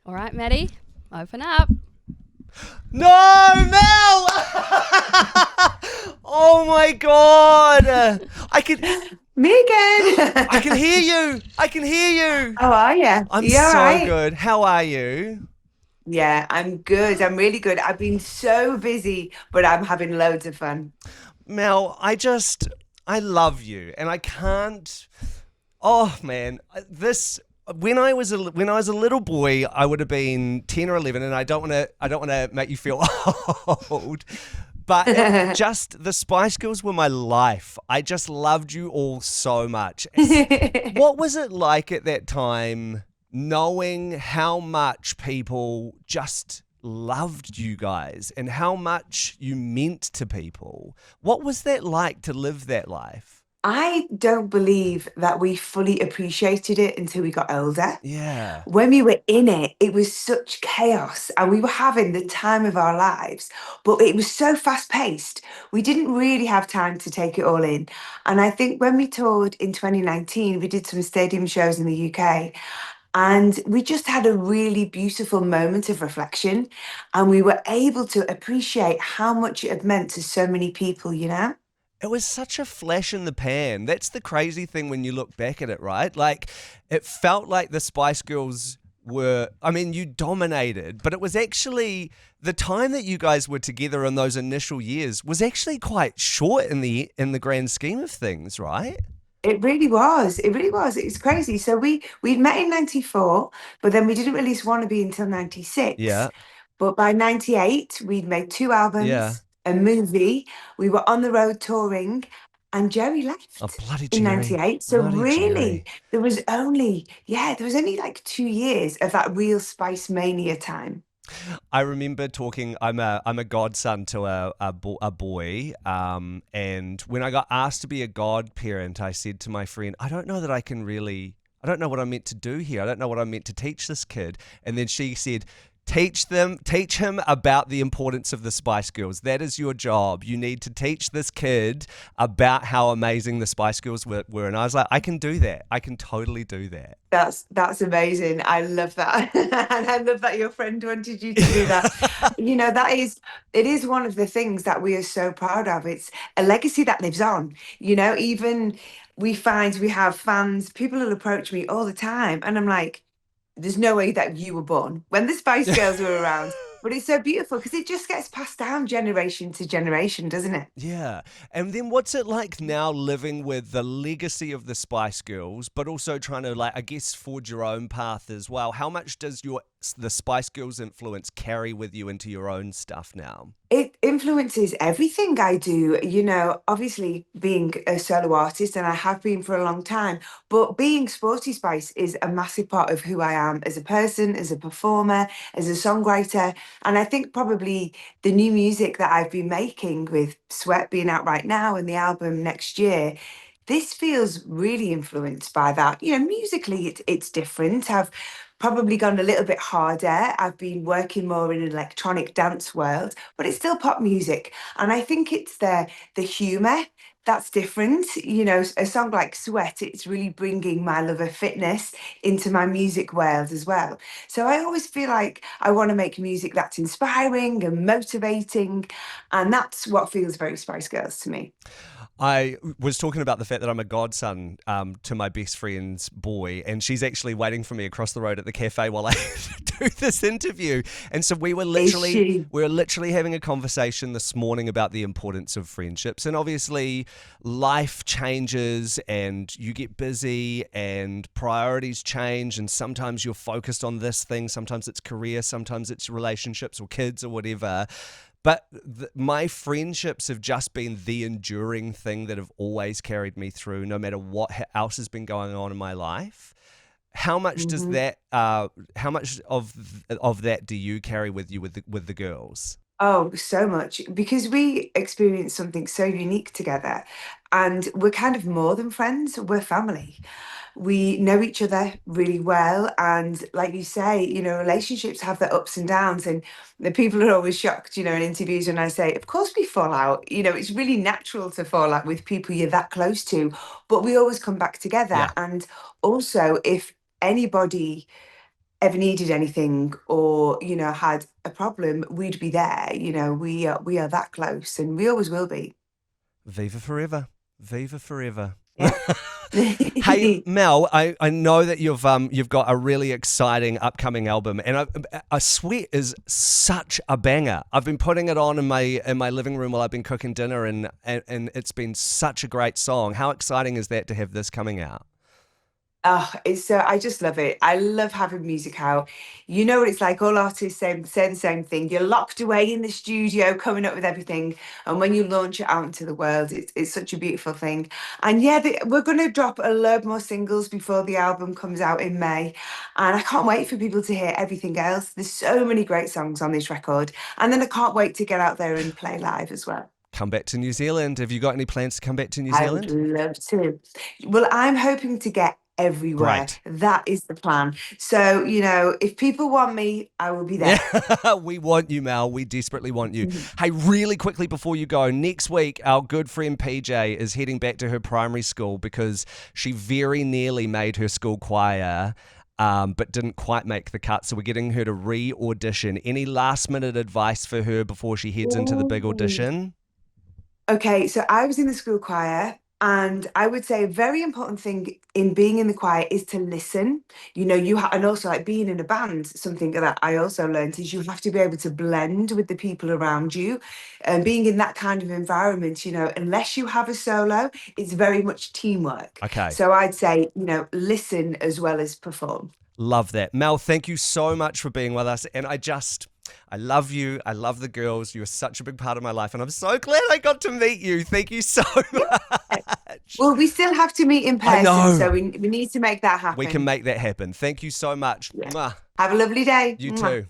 All right, Matty, open up. No, Mel! Oh my god! I can I can Megan! hear you. I can hear you. How are you? I'm You all so right? good. How are you? Yeah, I'm good. I'm really good. I've been so busy, but I'm having loads of fun. Mel, I love you and I can't. Oh man, this when I was a little boy, I would have been 10 or 11, and I don't want to make you feel old. But just the Spice Girls were my life. I just loved you all so much. What was it like at that time, knowing how much people just loved you guys and how much you meant to people? What was that like to live that life? I don't believe that we fully appreciated it until we got older. Yeah. When we were in it, it was such chaos and we were having the time of our lives, but it was so fast paced. We didn't really have time to take it all in. And I think when we toured in 2019, we did some stadium shows in the UK. And we just had a really beautiful moment of reflection. And we were able to appreciate how much it had meant to so many people. It was such a flash in the pan. That's the crazy thing when you look back at it, right? Like, it felt like the Spice Girls were, I mean, you dominated, but it was actually the time that you guys were together in those initial years was actually quite short in the grand scheme of things, right? It really was. It really was. It was crazy. So we'd met in 94, but then we didn't release Wannabe until 96. Yeah. But by 98, we'd made two Yeah. albums, a movie, we were on the road touring, and Jerry Oh, left bloody in Jerry. 98. So Bloody really, Jerry. there was only like 2 years of that real Spice Mania time. I remember talking. I'm a godson to a boy, and when I got asked to be a godparent, I said to my friend, "I don't know that I can really. I don't know what I'm meant to do here. I don't know what I'm meant to teach this kid." And then she said, teach him about the importance of the Spice Girls. That is your job. You need to teach this kid about how amazing the Spice Girls were." And I was like, I can do that. I can totally do that. That's amazing. I love that. And I love that your friend wanted you to do that. It is one of the things that we are so proud of. It's a legacy that lives on. Even we find we have fans, people will approach me all the time, and I'm like, there's no way that you were born when the Spice Girls were around. But it's so beautiful because it just gets passed down generation to generation, doesn't it? Yeah. And then what's it like now living with the legacy of the Spice Girls, but also trying to, like, I guess, forge your own path as well? How much does the Spice Girls influence carry with you into your own stuff now? It influences everything I do, obviously being a solo artist, and I have been for a long time, but being Sporty Spice is a massive part of who I am as a person, as a performer, as a songwriter. And I think probably the new music that I've been making with Sweat being out right now and the album next year, this feels really influenced by that. Musically, it's different. I've probably gone a little bit harder. I've been working more in an electronic dance world, but it's still pop music. And I think it's the humour that's different. A song like Sweat, it's really bringing my love of fitness into my music world as well. So I always feel like I want to make music that's inspiring and motivating. And that's what feels very Spice Girls to me. I was talking about the fact that I'm a godson to my best friend's boy, and she's actually waiting for me across the road at the cafe while I do this interview. And so Is she? we were literally having a conversation this morning about the importance of friendships. And obviously, life changes, and you get busy, and priorities change, and sometimes you're focused on this thing, sometimes it's career, sometimes it's relationships or kids or whatever. But my friendships have just been the enduring thing that have always carried me through, no matter what else has been going on in my life. How much does Mhm. that? How much of that do you carry with you with the girls? Oh, so much because we experience something so unique together, and we're kind of more than friends, we're family. We know each other really well, and like you say, relationships have their ups and downs, and the people are always shocked, in interviews when I say, of course we fall out. It's really natural to fall out with people you're that close to, but we always come back together. Yeah, And also, if anybody ever needed anything or, had a problem, we'd be there. We are that close and we always will be. Viva forever. Viva forever. Yeah. Hey Mel, I know that you've got a really exciting upcoming album, and I Sweat is such a banger. I've been putting it on in my living room while I've been cooking dinner, and it's been such a great song. How exciting is that to have this coming out? Oh, I just love it. I love having music out. You know what it's like. All artists say the same thing. You're locked away in the studio, coming up with everything, and when you launch it out into the world, it's such a beautiful thing. And yeah, we're going to drop a load more singles before the album comes out in May, and I can't wait for people to hear everything else. There's so many great songs on this record, and then I can't wait to get out there and play live as well. Come back to New Zealand. Have you got any plans to come back to New I would Zealand? love to. Well, I'm hoping to get everywhere. Great. That is the plan. So, if people want me, I will be there. Yeah, we want you, Mel. We desperately want you. Hey, really quickly before you go, next week, our good friend PJ is heading back to her primary school because she very nearly made her school choir, but didn't quite make the cut. So we're getting her to re-audition. Any last-minute advice for her before she heads into the big audition? Okay, so I was in the school choir, and I would say a very important thing in being in the choir is to listen. And also like being in a band, something that I also learned is you have to be able to blend with the people around you. And being in that kind of environment, unless you have a solo, it's very much teamwork. Okay. So I'd say, listen as well as perform. Love that. Mel, thank you so much for being with us. And I love you. I love the girls. You're such a big part of my life. And I'm so glad I got to meet you. Thank you so much. Well, we still have to meet in I know. person, so we need to make that happen. We can make that happen. Thank you so much. Yeah. Mwah. Have a lovely day. You Mwah. too.